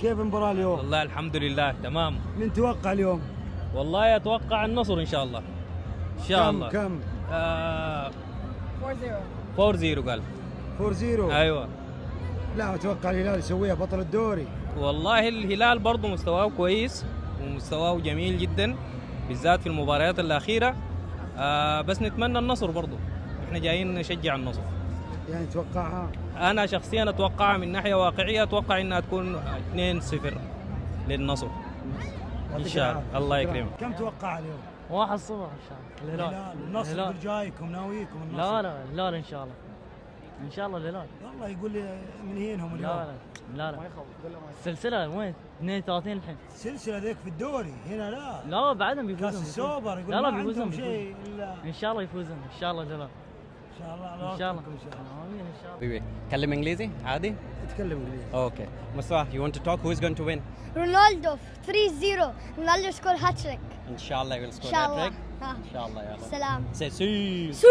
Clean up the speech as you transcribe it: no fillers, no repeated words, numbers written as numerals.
كيف المباراة اليوم؟ والله الحمد لله تمام. من توقع اليوم؟ والله اتوقع النصر ان شاء الله. ان شاء الله. كم؟ 4-0 قال. 4-0. ايوه. لا اتوقع الهلال يسويها بطل الدوري. والله الهلال برضه مستواه كويس ومستواه جميل جدا بالذات في المباريات الأخيرة. بس نتمنى النصر برضه، احنا جايين نشجع النصر. يعني توقعها؟ أنا شخصيا أتوقعها من ناحية واقعية، أتوقع إنها تكون 2-0 للنصر إن شاء الله. الله يكرمك. كم توقع اليوم؟ 1-0 إن شاء الله. الهلال. النصر جايكم ناويكم النصر؟ لا الهلال إن شاء الله. إن شاء الله الهلال. والله يقول لي منهينهم اليوم. لا السلسلة وين؟ 32 الحين. سلسلة ذيك في الدوري هنا لا. لا بعدهم بيفوزون. كاس السوبر يقول لا ما بيفوزون عندهم شيء الا إن شاء الله يفوزون إن شاء الله الهلال. ان شاء الله. إن شاء الله. آمين إن شاء الله. تكلم انجليزي عادي؟ تتكلم انجليزي. اوكي. مصطفى you want to talk, who is going to win? رونالدو 3-0. رونالدو سكور هاتريك. ان شاء الله will score إن شاء الله. hat-trick. ان شاء الله. يلا سلام. say see. سو